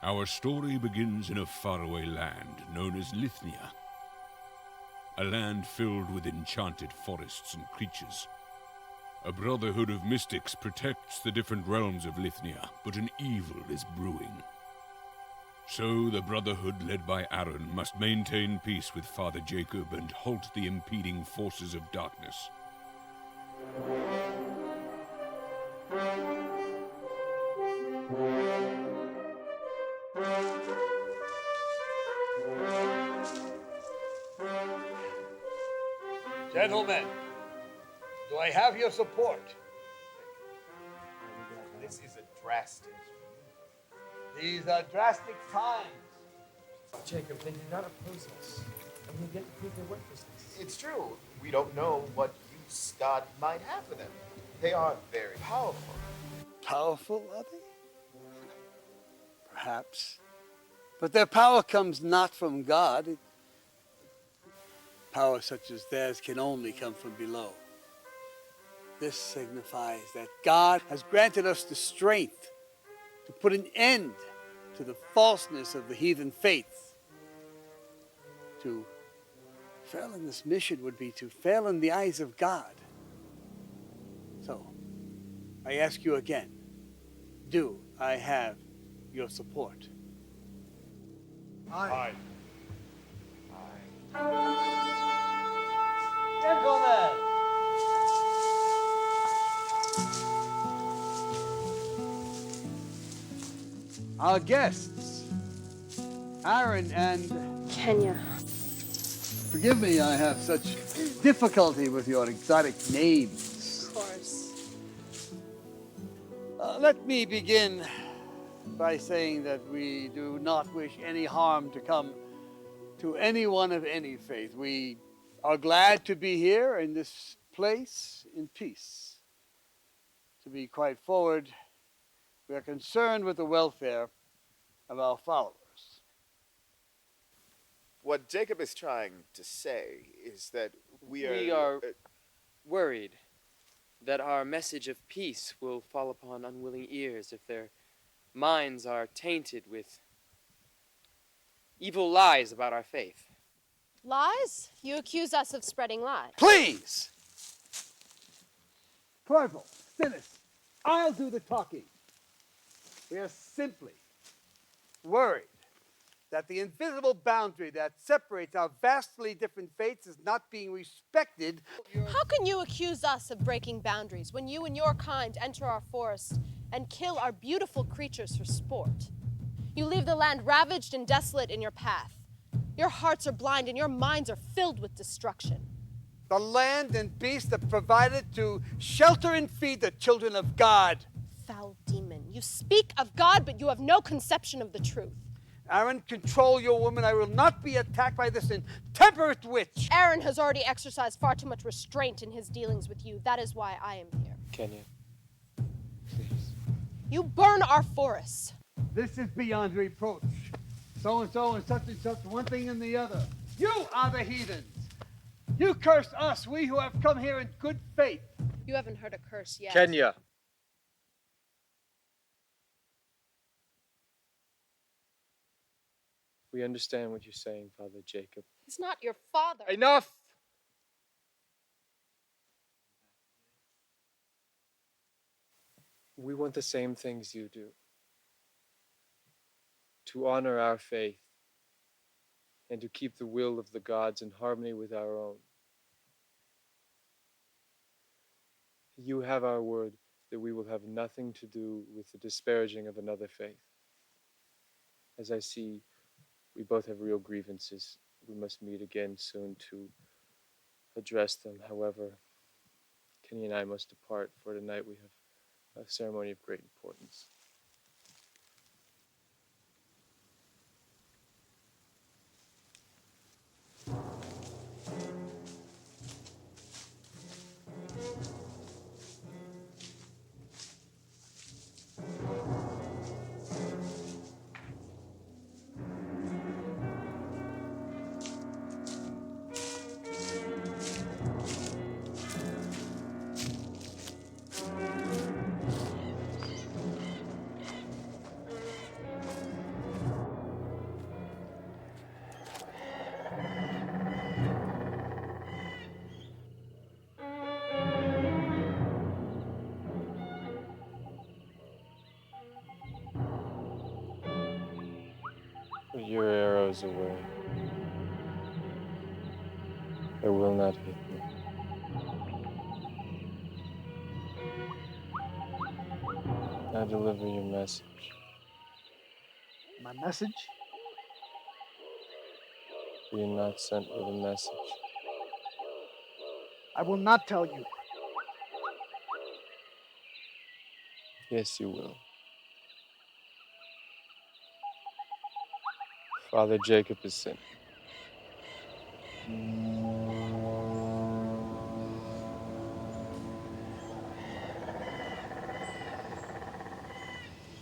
Our story begins in a faraway land known as Lithnia. A land filled with enchanted forests and creatures. A Brotherhood of Mystics protects the different realms of Lithnia, but an evil is brewing. So the Brotherhood, led by Aaron, must maintain peace with Father Jacob and halt the impeding forces of darkness. Gentlemen, do I have your support? This is a drastic. These are drastic times. Jacob, they do not oppose us, and we get to prove their worthlessness. It's true. We don't know what use God might have for them. They are very powerful. Powerful, are they? Perhaps. But their power comes not from God. Power such as theirs can only come from below. This signifies that God has granted us the strength to put an end to the falseness of the heathen faith. To fail in this mission would be to fail in the eyes of God. So, I ask you again, do I have your support? Aye. Gentlemen! Our guests, Aaron and Kenya. Forgive me, I have such difficulty with your exotic names. Of course. Let me begin by saying that we do not wish any harm to come to anyone of any faith. We are glad to be here in this place in peace. To be quite forward, we are concerned with the welfare of our followers. What Jacob is trying to say is that we are worried that our message of peace will fall upon unwilling ears if their minds are tainted with evil lies about our faith. Lies? You accuse us of spreading lies. Please! Corporal, Stennis, I'll do the talking. We are simply worried that the invisible boundary that separates our vastly different faiths is not being respected. How can you accuse us of breaking boundaries when you and your kind enter our forest and kill our beautiful creatures for sport? You leave the land ravaged and desolate in your path. Your hearts are blind and your minds are filled with destruction. The land and beasts that provided to shelter and feed the children of God. Foul demon, you speak of God, but you have no conception of the truth. Aaron, control your woman. I will not be attacked by this intemperate witch. Aaron has already exercised far too much restraint in his dealings with you. That is why I am here. Kenya, please. You burn our forests. This is beyond reproach. So-and-so and such, one thing and the other. You are the heathens. You curse us, we who have come here in good faith. You haven't heard a curse yet. Kenya. We understand what you're saying, Father Jacob. He's not your father. Enough! We want the same things you do. To honor our faith and to keep the will of the gods in harmony with our own. You have our word that we will have nothing to do with the disparaging of another faith. As I see, we both have real grievances. We must meet again soon to address them. However, Kenny and I must depart, for tonight we have a ceremony of great importance. your arrows away. They will not hit me. Now deliver your message. My message? We are not sent with a message. I will not tell you. Yes, you will. Father Jacob is sent.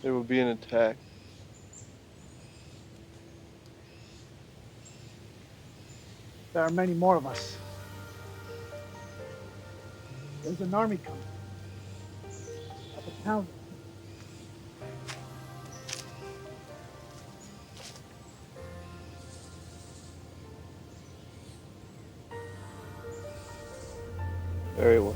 There will be an attack. There are many more of us. There's an army coming. A battalion. Very well.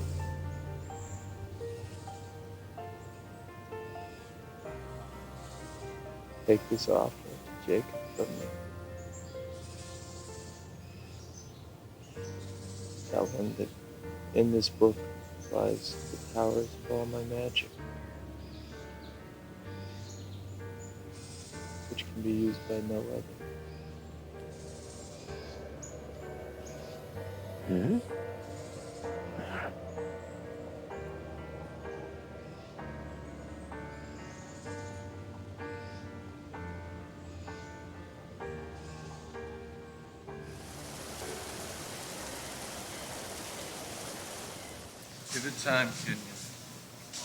Take this offering to Jacob from me. Tell him that in this book lies the powers of all my magic, which can be used by no other. Give it time, Kenya.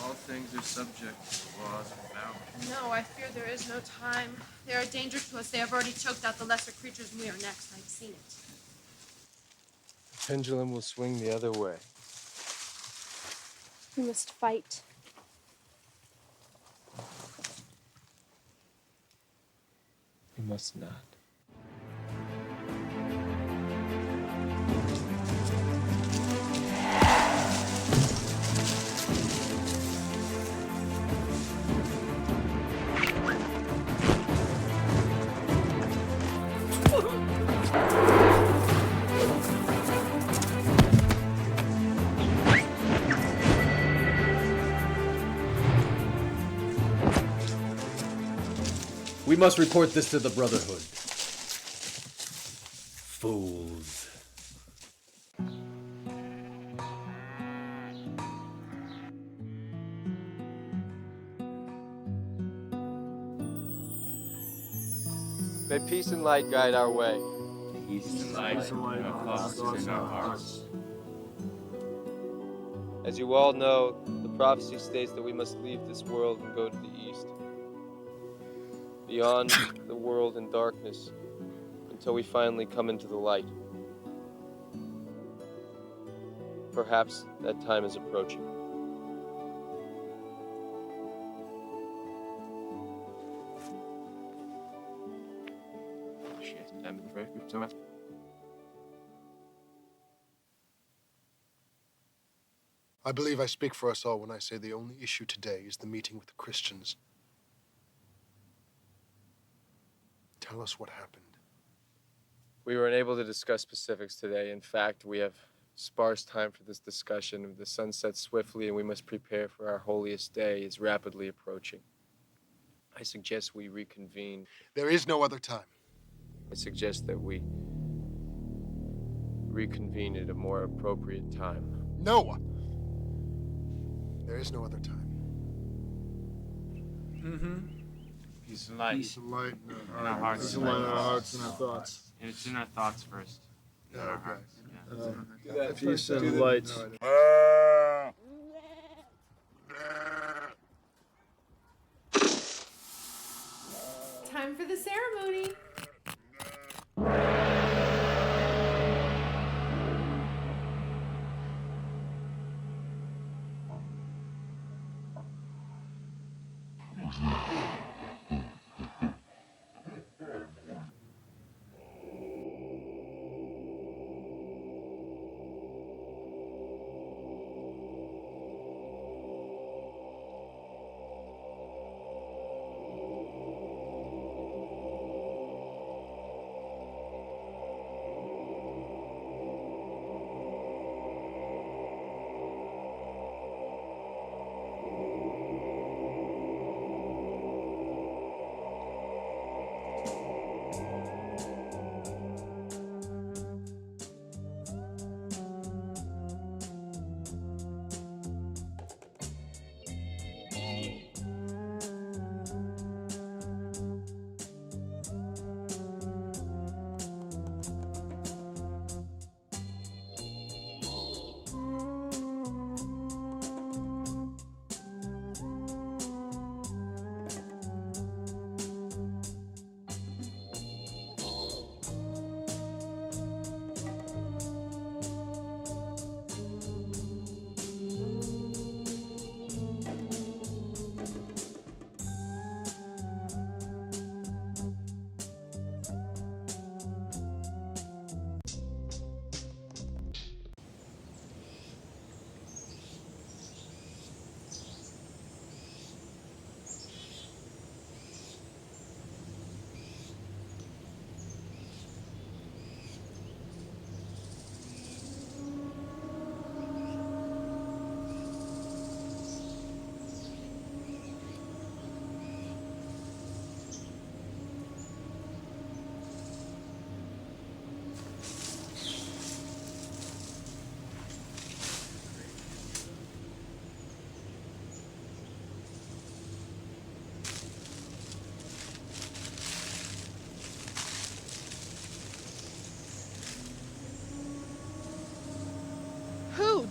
All things are subject to the laws of balance. No, I fear there is no time. They are a danger to us. They have already choked out the lesser creatures, and we are next. I've seen it. The pendulum will swing the other way. We must fight. We must not. We must report this to the Brotherhood. Fools. May peace and light guide our way. Peace and light in our hearts. As you all know, the prophecy states that we must leave this world and go to the east. Beyond the world in darkness, until we finally come into the light. Perhaps that time is approaching. I believe I speak for us all when I say the only issue today is the meeting with the Christians. Tell us what happened. We were unable to discuss specifics today. In fact, we have sparse time for this discussion. The sun sets swiftly, and we must prepare for our holiest day is rapidly approaching. I suggest we reconvene. There is no other time. I suggest that we reconvene at a more appropriate time. No! There is no other time. Peace and light. Peace and light in our hearts. Peace and light in our hearts and our thoughts. And it's in our thoughts first. In our hearts. Yeah. Peace and light. Time for the ceremony.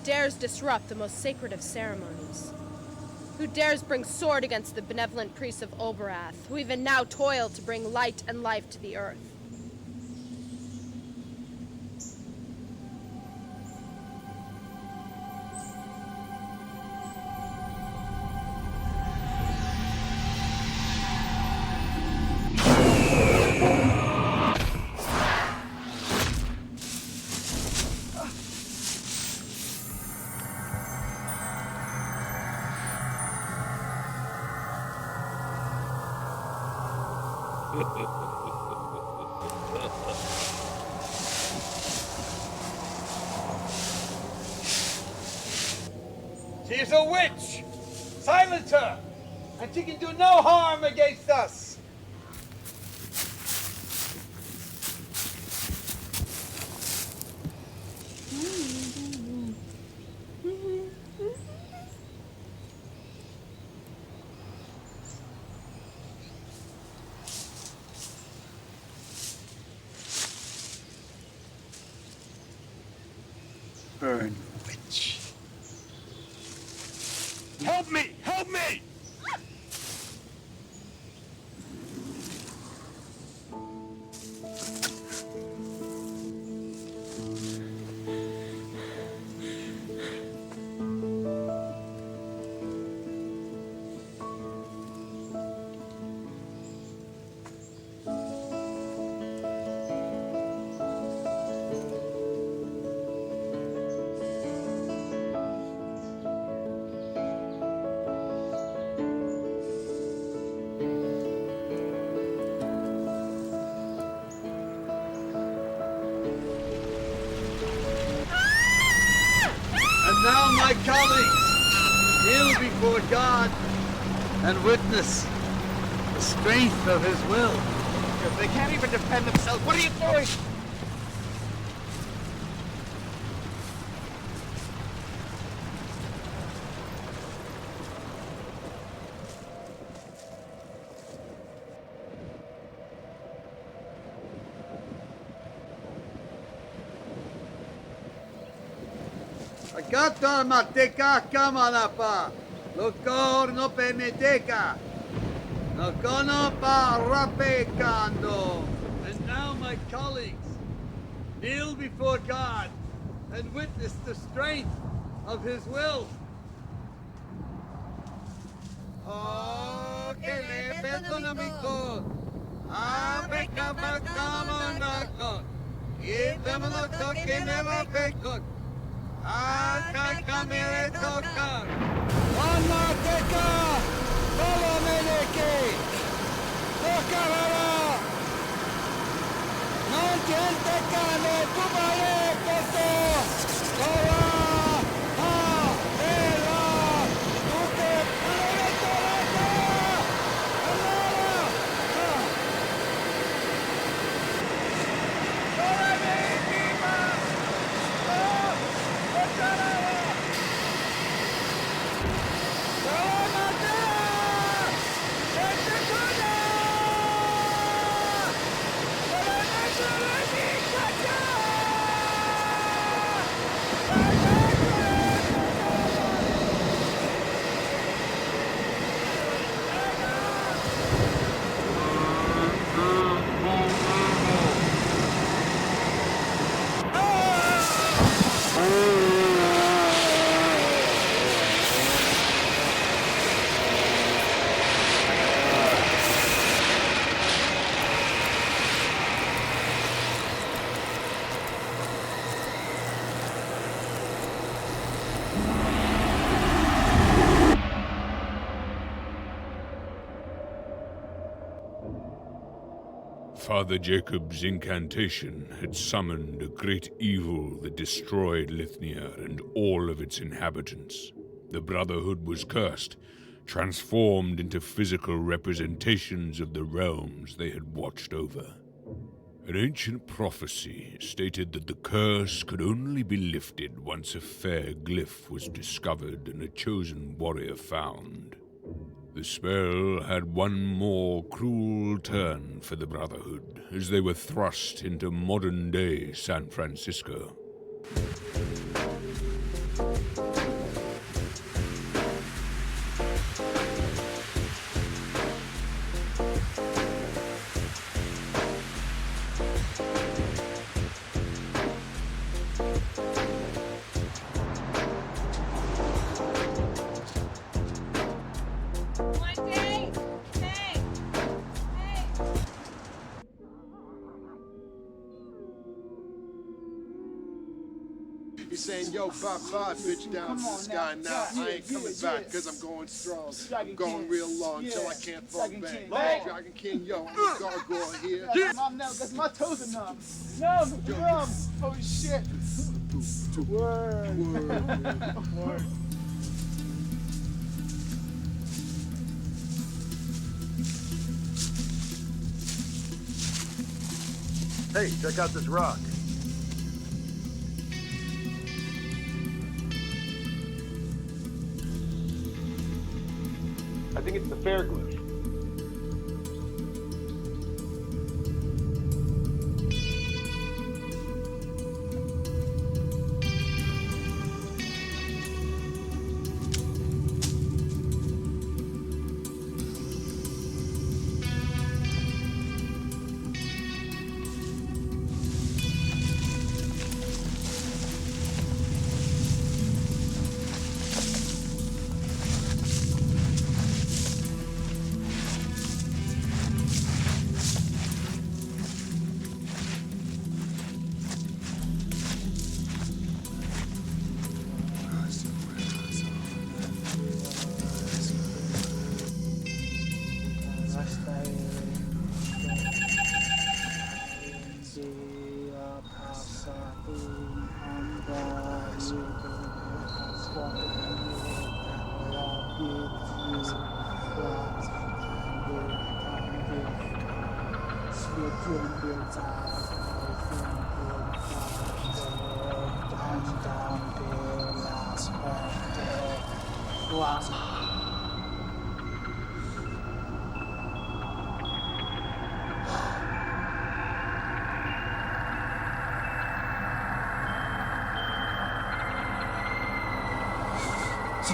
dares disrupt the most sacred of ceremonies? Who dares bring sword against the benevolent priests of Oberath, who even now toil to bring light and life to the earth? She is a witch! Silence her! And she can do no harm against us! Burn, witch. Help me! Help me! Now, my colleagues, kneel before God and witness the strength of his will. They can't even defend themselves. What are you doing? Agata mateka kamanapa, lokor no pemeteka, no kono pa rapekando. And now, my colleagues, kneel before God and witness the strength of his will. Oh, que le perdonamico, apeka makamonako, yetamano que me la pekot. Kamere toka. Anna teka. Kolo meleke. Tokarara. Non gente kane kubale koto. Kora. Ha. Ela. Tuke. Kale torata. Amara. Ha. Kora meikima. Father Jacob's incantation had summoned a great evil that destroyed Lithnia and all of its inhabitants. The Brotherhood was cursed, transformed into physical representations of the realms they had watched over. An ancient prophecy stated that the curse could only be lifted once a fair glyph was discovered and a chosen warrior found. The spell had one more cruel turn for the Brotherhood as they were thrust into modern-day San Francisco. He's saying, yo, bye-bye, bitch, down to the sky now. I ain't coming back, cause I'm going strong. I'm going real long till I can't fall back. Dragon King, yo, I'm a gargoyle here. Cause my toes are numb. Numb. Holy shit. Word. Word. Hey, check out this rock. I think it's the Phaltzgraf.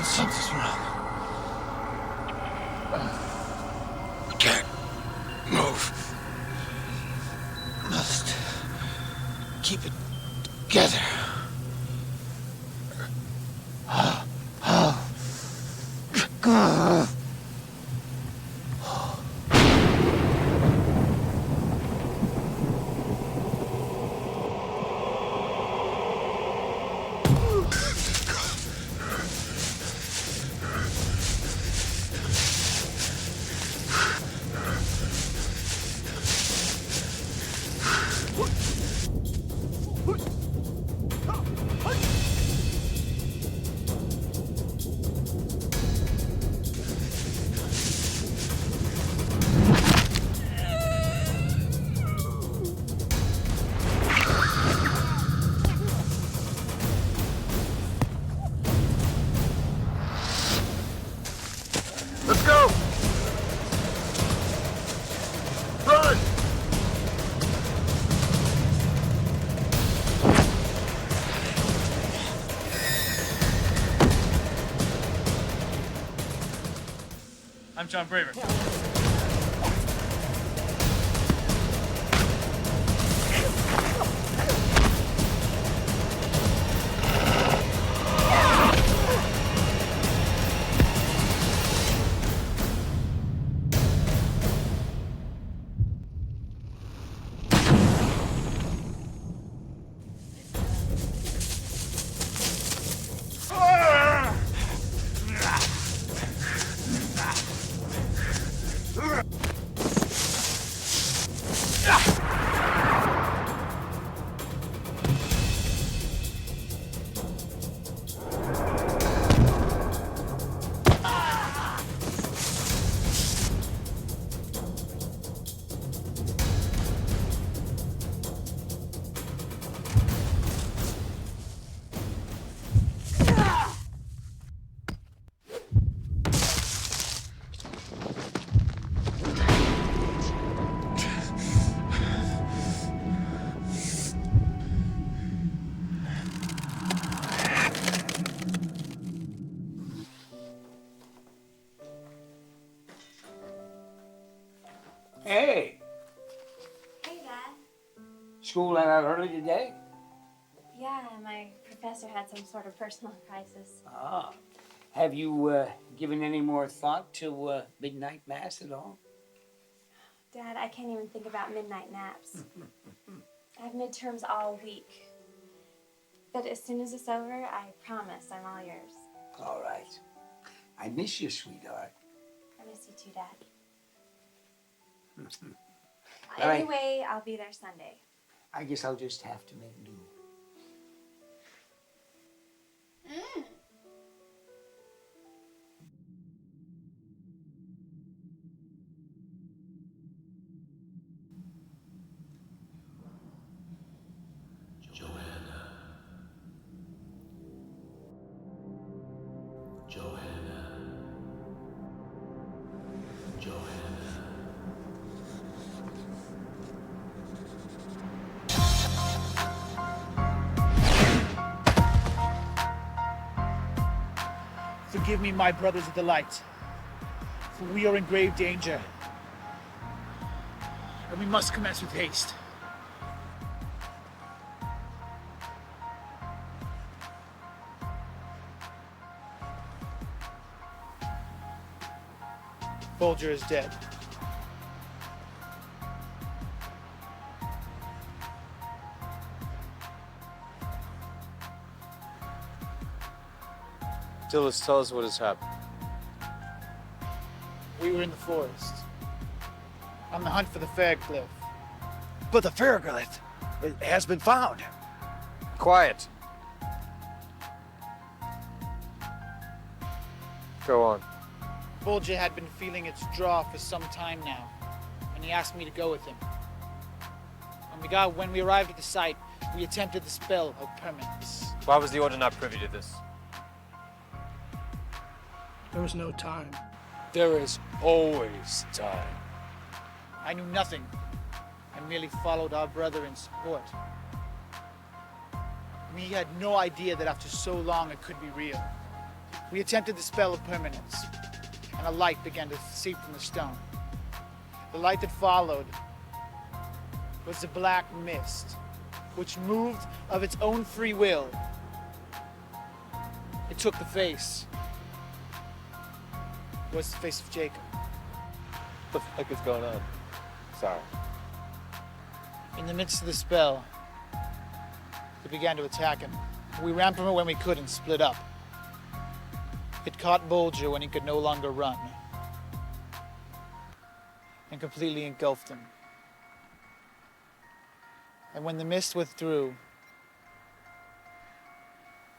Something's wrong. I can't move. Must keep it together. Let's go! Run! I'm John Braver. Hey, Hey, Dad. school let out early today? Yeah, my professor had some sort of personal crisis. Ah. Have you given any more thought to midnight mass at all? Dad, I can't even think about midnight naps. I have midterms all week. But as soon as it's over, I promise I'm all yours. All right. I miss you, sweetheart. I miss you too, Dad. All right. Anyway, I'll be there Sunday. I guess I'll just have to make do. Forgive me, my brothers of the light, for we are in grave danger, and we must commence with haste. Bolger is dead. Dillis, tell us what has happened. We were in the forest, on the hunt for the Phaltzgraf. But the Phaltzgraf has been found. Quiet. Go on. Bolger had been feeling its draw for some time now, and he asked me to go with him. When we arrived at the site, we attempted the spell of permanence. Why was the Order not privy to this? There was no time. There is always time. I knew nothing. I merely followed our brother in support. We had no idea that after so long it could be real. We attempted the spell of permanence, and a light began to seep from the stone. The light that followed was a black mist, which moved of its own free will. It took the face. It was the face of Jacob. What the fuck is going on? Sorry. In the midst of the spell, it began to attack him. We ran from it when we could and split up. It caught Bolger when he could no longer run, and completely engulfed him. And when the mist withdrew,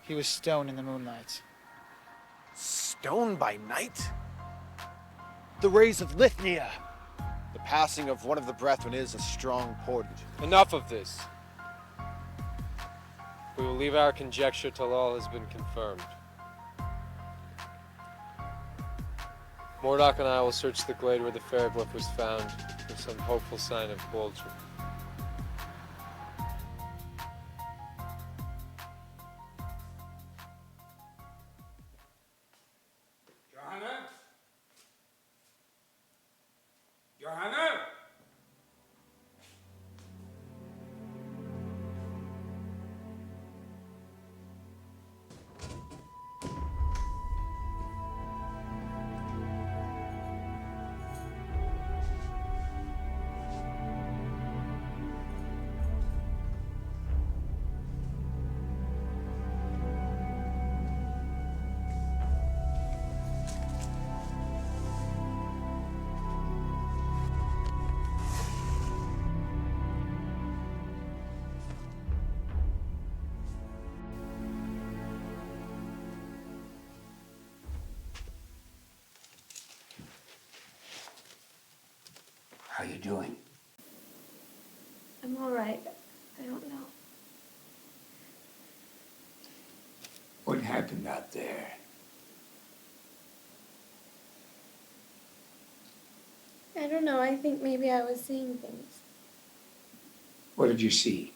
he was stone in the moonlight. Stone by night? The rays of Lithnia. The passing of one of the brethren is a strong portent. Enough of this. We will leave our conjecture till all has been confirmed. Mordok and I will search the glade where the Phaltzgraf was found for some hopeful sign of Bolger. Johanna? Johanna? How you doing? I'm all right. I don't know. What happened out there? I don't know. I think maybe I was seeing things. What did you see?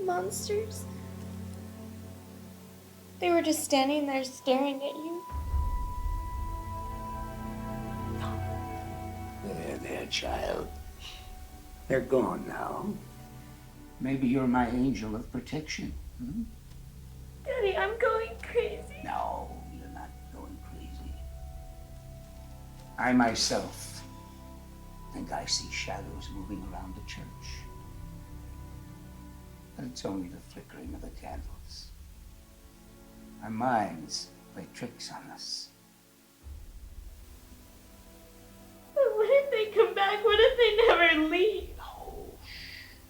Monsters. They were just standing there staring at you. There, child. They're gone now. Maybe you're my angel of protection. Hmm? Daddy, I'm going crazy. No, you're not going crazy. I myself am think I see shadows moving around the church. But it's only the flickering of the candles. Our minds play tricks on us. But what if they come back? What if they never leave? Oh,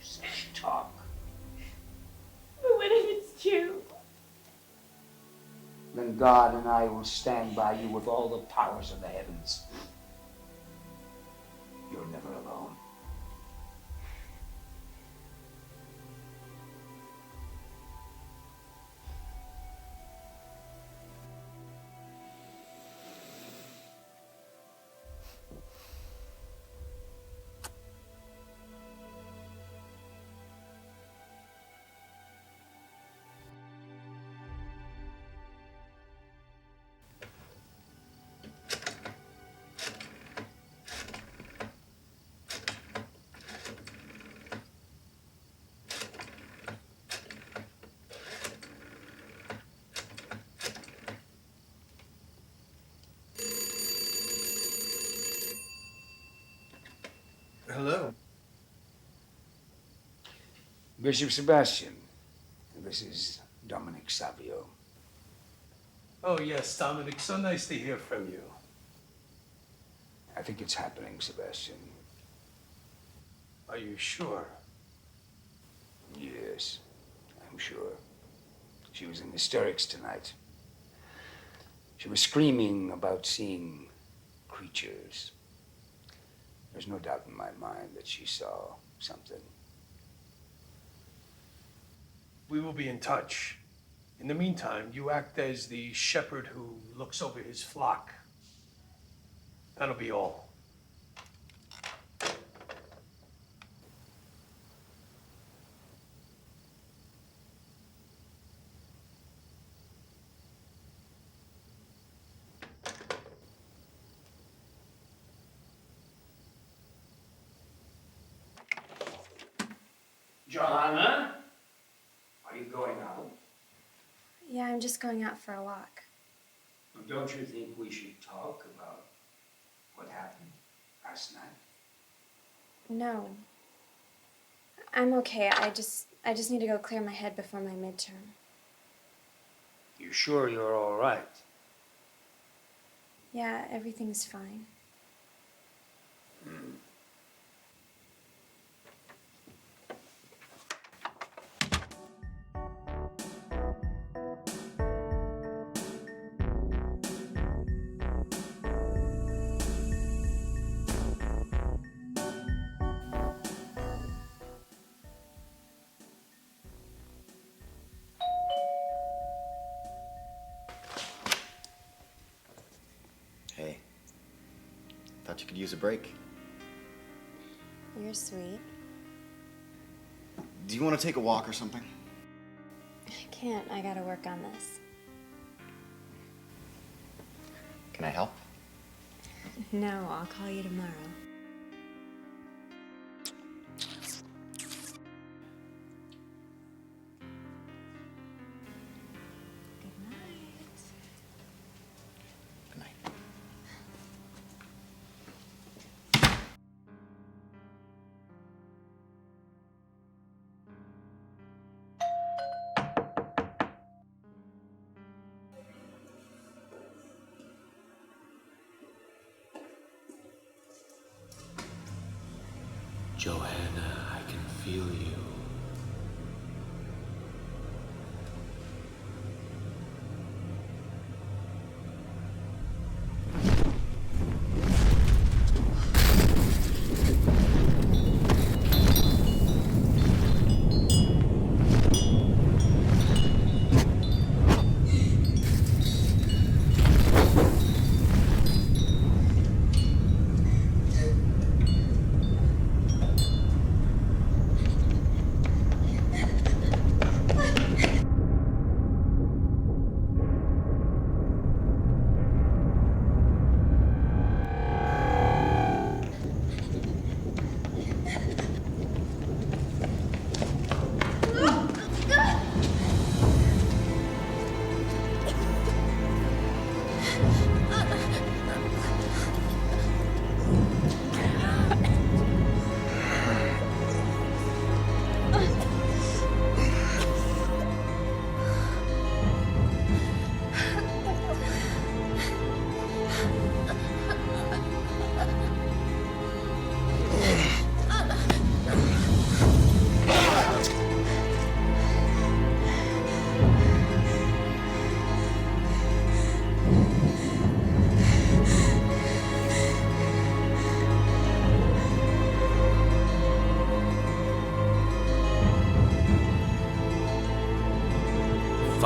shh, talk. But what if it's true? Then God and I will stand by you with all the powers of the heavens. You're never alone. Hello. Bishop Sebastian, this is Dominic Savio. Oh, yes, Dominic. So nice to hear from you. I think it's happening, Sebastian. Are you sure? Yes, I'm sure. She was in hysterics tonight. She was screaming about seeing creatures. There's no doubt in my mind that she saw something. We will be in touch. In the meantime, you act as the shepherd who looks over his flock. That'll be all. Johanna? Are you going out? Yeah, I'm just going out for a walk. Don't you think we should talk about what happened last night? No. I'm okay. I just need to go clear my head before my midterm. You sure you're all right? Yeah, everything's fine. Hey, thought you could use a break. You're sweet. Do you want to take a walk or something? I can't. I gotta work on this. Can I help? No, I'll call you tomorrow. Johanna, I can feel you.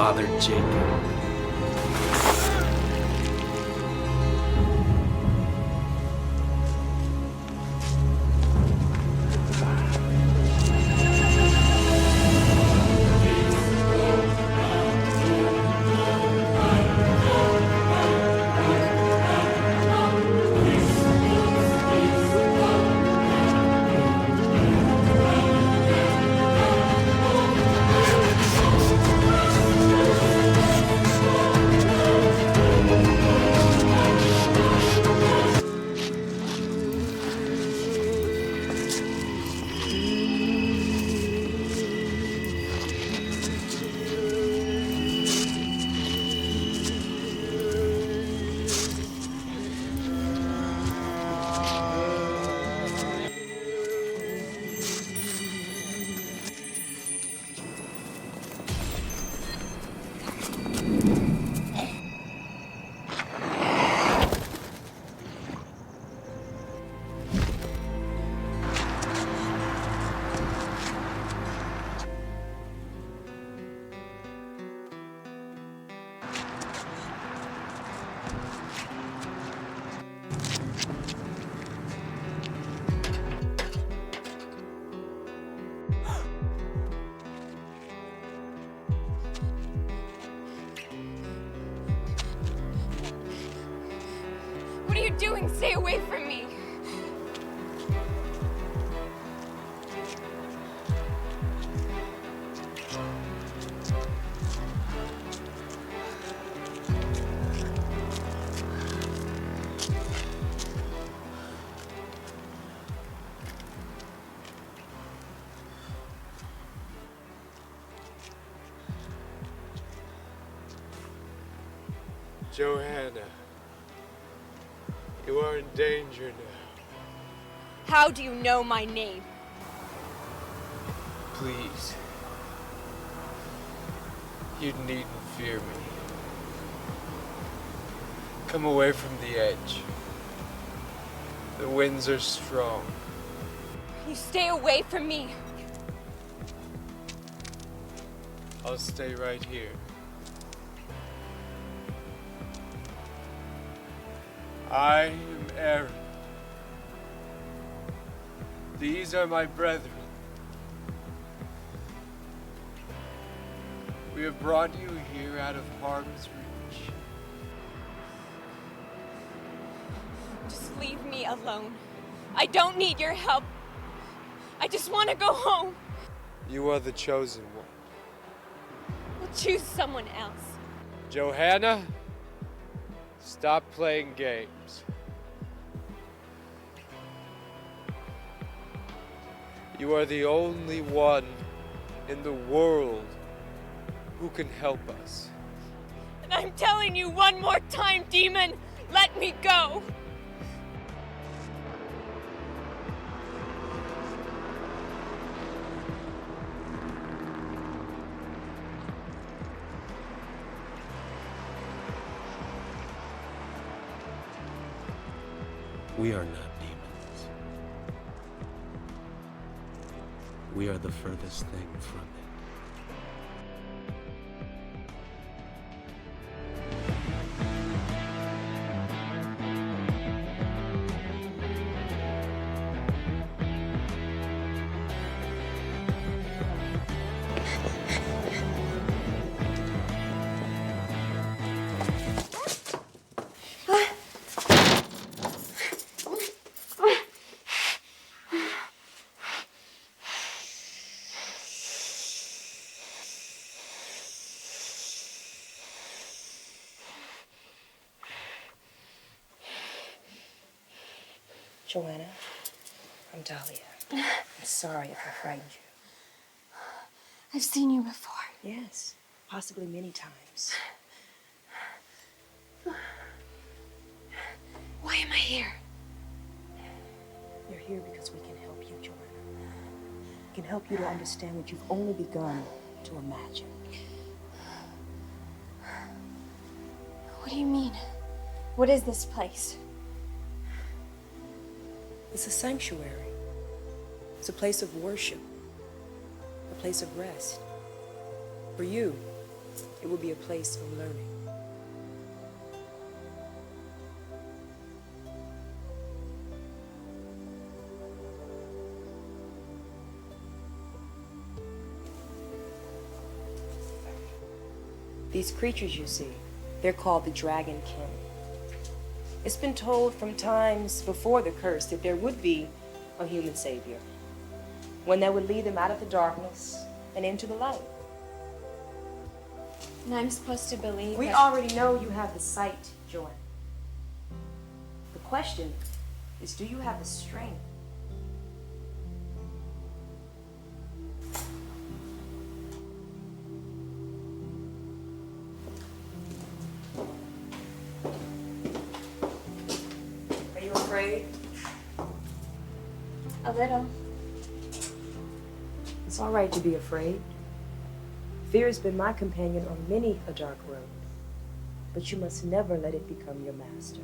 Father Jacob. What are you doing? Stay away from me! Johanna, you are in danger now. How do you know my name? Please. You needn't fear me. Come away from the edge. The winds are strong. You stay away from me! I'll stay right here. I am Aaron. These are my brethren. We have brought you here out of harm's reach. Just leave me alone. I don't need your help. I just want to go home. You are the chosen one. We'll choose someone else. Johanna, stop playing games. You are the only one in the world who can help us. And I'm telling you one more time, demon, let me go! We are not demons. We are the furthest thing from it. Johanna, I'm Dahlia. I'm sorry if I frightened you. I've seen you before. Yes, possibly many times. Why am I here? You're here because we can help you, Johanna. We can help you to understand what you've only begun to imagine. What do you mean? What is this place? It's a sanctuary. It's a place of worship, a place of rest. For you, It will be a place of learning. These creatures you see, they're called the Dragon Kin. It's been told from times before the curse that there would be a human savior, one that would lead them out of the darkness and into the light. And I'm supposed to believe We that... already know you have the sight, Johanna. The question is, do you have the strength? Are you afraid? A little. It's all right to be afraid. Fear has been my companion on many a dark road, but you must never let it become your master.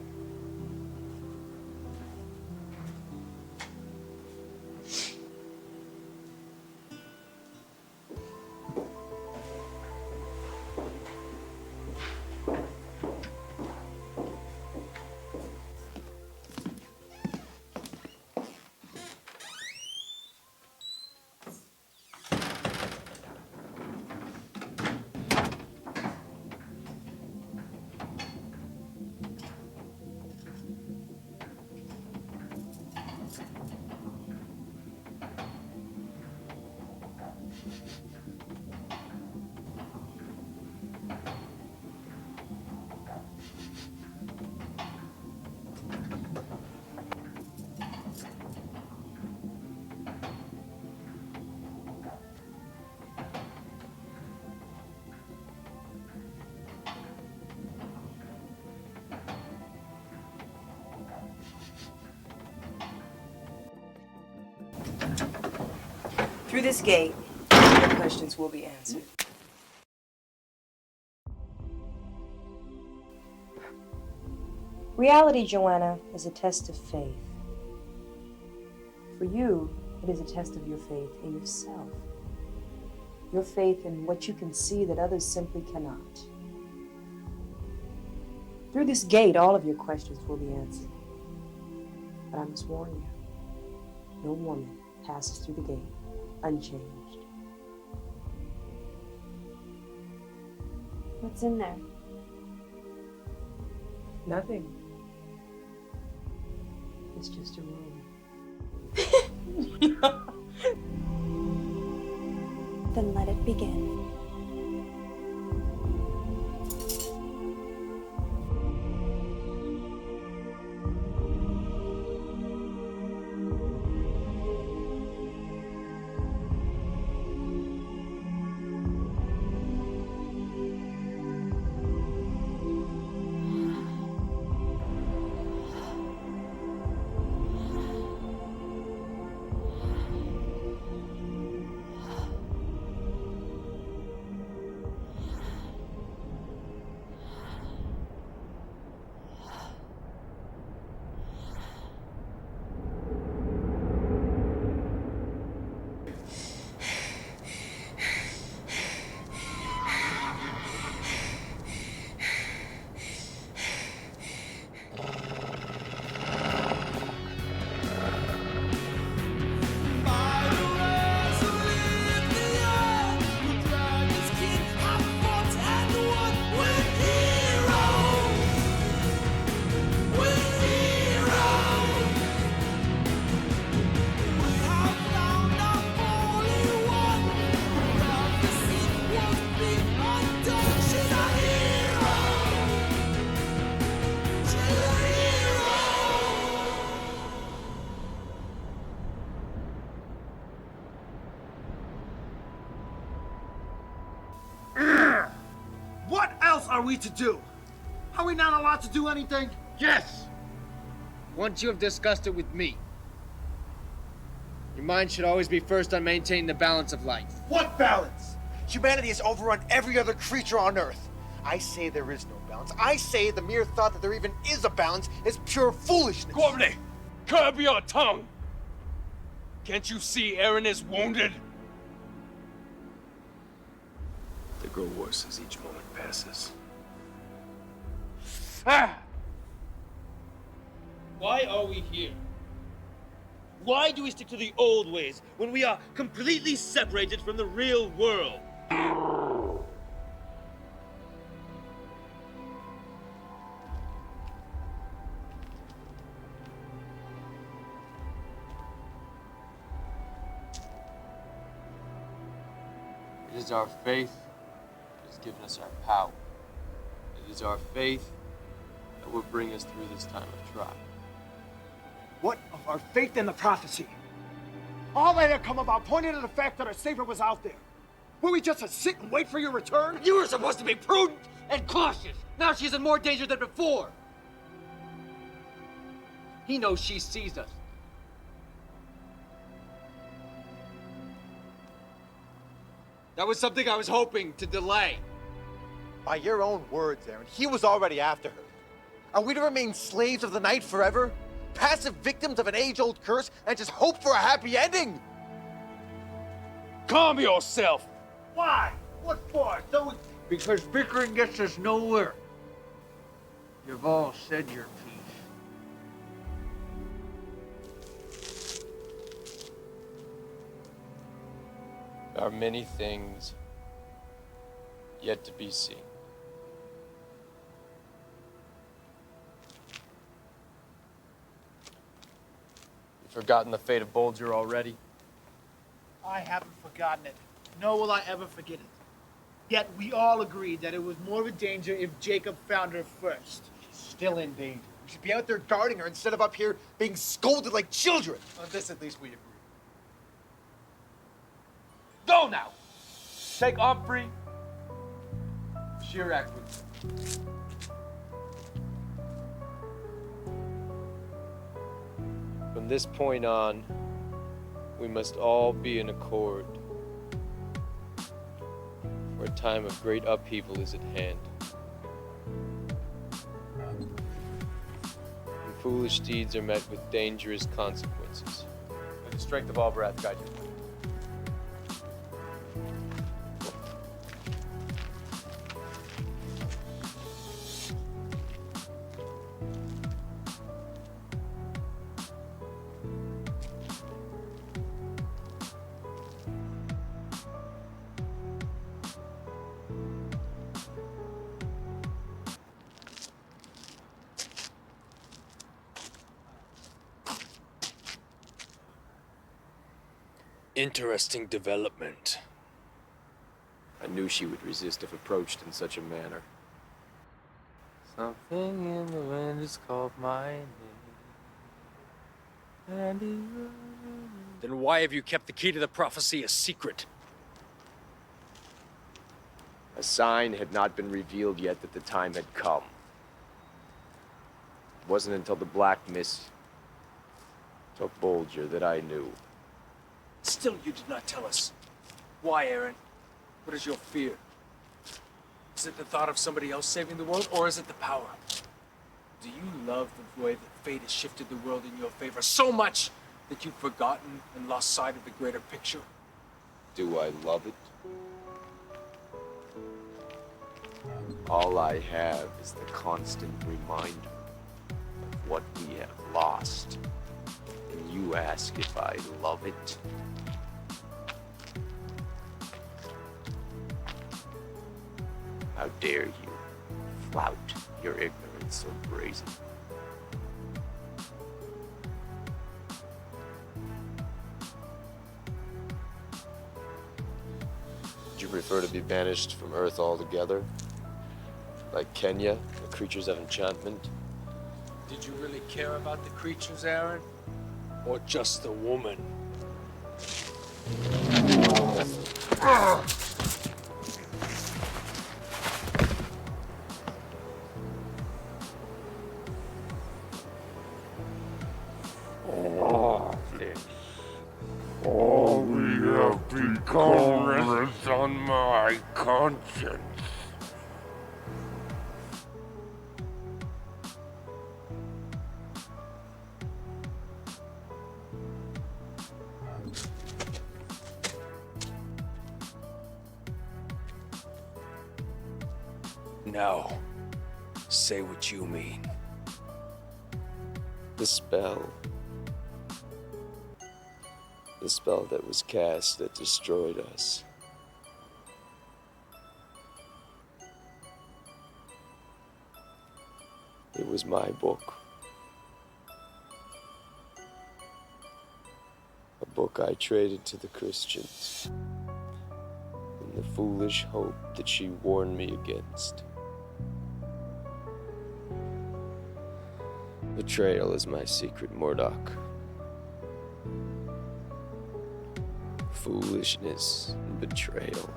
Through this gate, your questions will be answered. Reality, Johanna, is a test of faith. For you, it is a test of your faith in yourself. Your faith in what you can see that others simply cannot. Through this gate, all of your questions will be answered. But I must warn you, no woman passes through the gate unchanged. What's in there? Nothing. It's just a room. Then let it begin. What else are we to do? Are we not allowed to do anything? Yes! Once you have discussed it with me. Your mind should always be first on maintaining the balance of life. What balance? Humanity has overrun every other creature on Earth. I say there is no balance. I say the mere thought that there even is a balance is pure foolishness. Gormley, curb your tongue! Can't you see Aaron is wounded? The grow worse as each moment passes. Why are we here? Why do we stick to the old ways when we are completely separated from the real world? It is our faith that has given us our power. It is our faith that will bring us through this time of trial. What of our faith in the prophecy? All that had come about pointed to the fact that our Savior was out there. Were we just to sit and wait for your return? You were supposed to be prudent and cautious. Now she's in more danger than before. He knows she sees us. That was something I was hoping to delay. By your own words, Aaron, he was already after her. Are we to remain slaves of the night forever? Passive victims of an age-old curse and just hope for a happy ending? Calm yourself. Why? What for? Because bickering gets us nowhere. You've all said your piece. There are many things yet to be seen. You've forgotten the fate of Bulger already? I haven't forgotten it, nor will I ever forget it. Yet we all agreed that it was more of a danger if Jacob found her first. She's still in danger. We should be out there guarding her instead of up here being scolded like children. On this, at least, we agree. Go now! Take Humphrey. Chirac with you. From this point on, we must all be in accord, for a time of great upheaval is at hand. And foolish deeds are met with dangerous consequences. May the strength of all breath guide you. Interesting development. I knew she would resist if approached in such a manner. Something in the wind has called my name. Then why have you kept the key to the prophecy a secret? A sign had not been revealed yet that the time had come. It wasn't until the black mist took Bulger that I knew. Still, you did not tell us. Why, Aaron? What is your fear? Is it the thought of somebody else saving the world, or is it the power? Do you love the way that fate has shifted the world in your favor so much that you've forgotten and lost sight of the greater picture? Do I love it? All I have is the constant reminder of what we have lost. And you ask if I love it? How dare you flout your ignorance so brazen? Would you prefer to be banished from Earth altogether? Like Kenya, the creatures of enchantment? Did you really care about the creatures, Aaron? Or just the woman? All we have become rests on my conscience. Now, say what you mean. The spell. The spell that was cast that destroyed us. It was my book. A book I traded to the Christians in the foolish hope that she warned me against. Betrayal is my secret, Mordok. Foolishness and betrayal.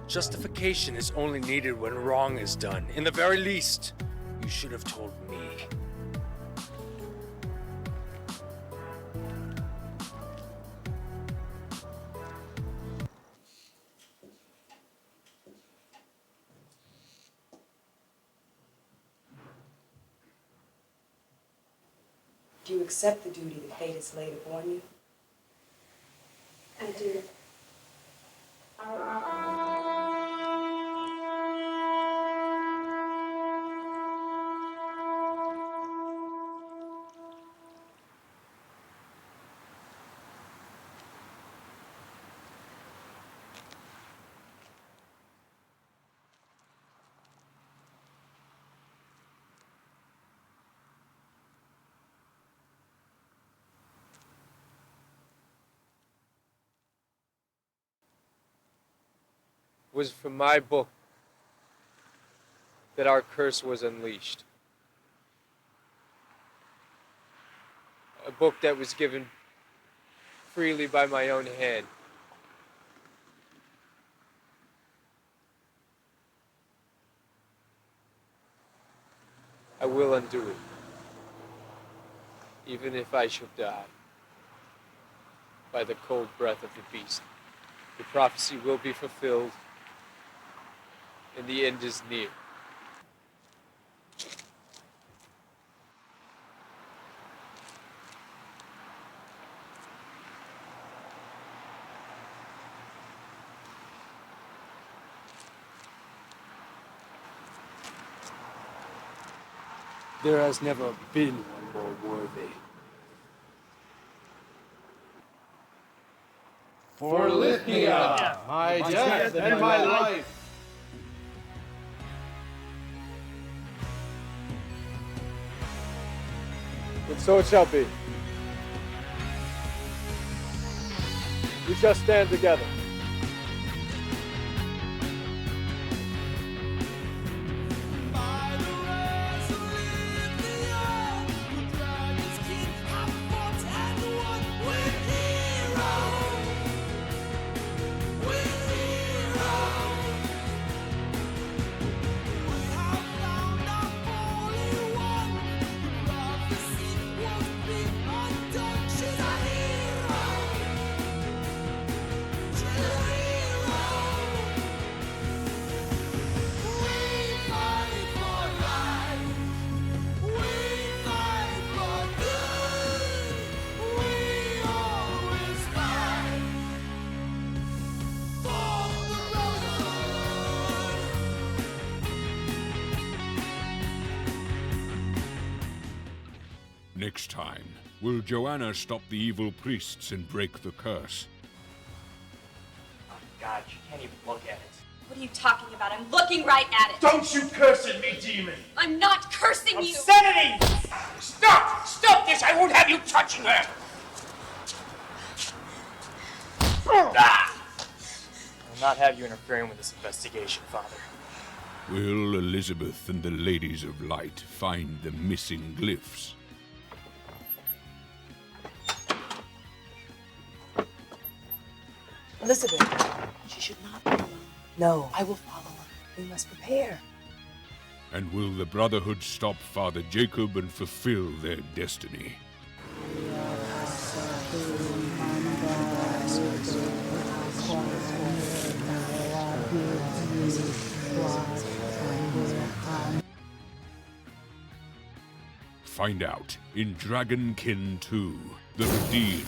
Justification is only needed when wrong is done. In the very least, you should have told me. Do you accept the duty that fate has laid upon you? I do. It was from my book that our curse was unleashed. A book that was given freely by my own hand. I will undo it, even if I should die by the cold breath of the beast. The prophecy will be fulfilled, and the end is near. There has never been one more worthy. For Lithnia, my death and my life. And so it shall be. We shall stand together. Next time, will Johanna stop the evil priests and break the curse? Oh God, you can't even look at it. What are you talking about? I'm looking right at it. Don't you curse at me, demon! I'm not cursing you! Obscenity! Stop! Stop this! I won't have you touching her! I will not have you interfering with this investigation, Father. Will Elizabeth and the Ladies of Light find the missing glyphs? Elizabeth, she should not be alone. No, I will follow her. We must prepare. And will the Brotherhood stop Father Jacob and fulfill their destiny? Find out in Dragonkin 2, The Redeemed.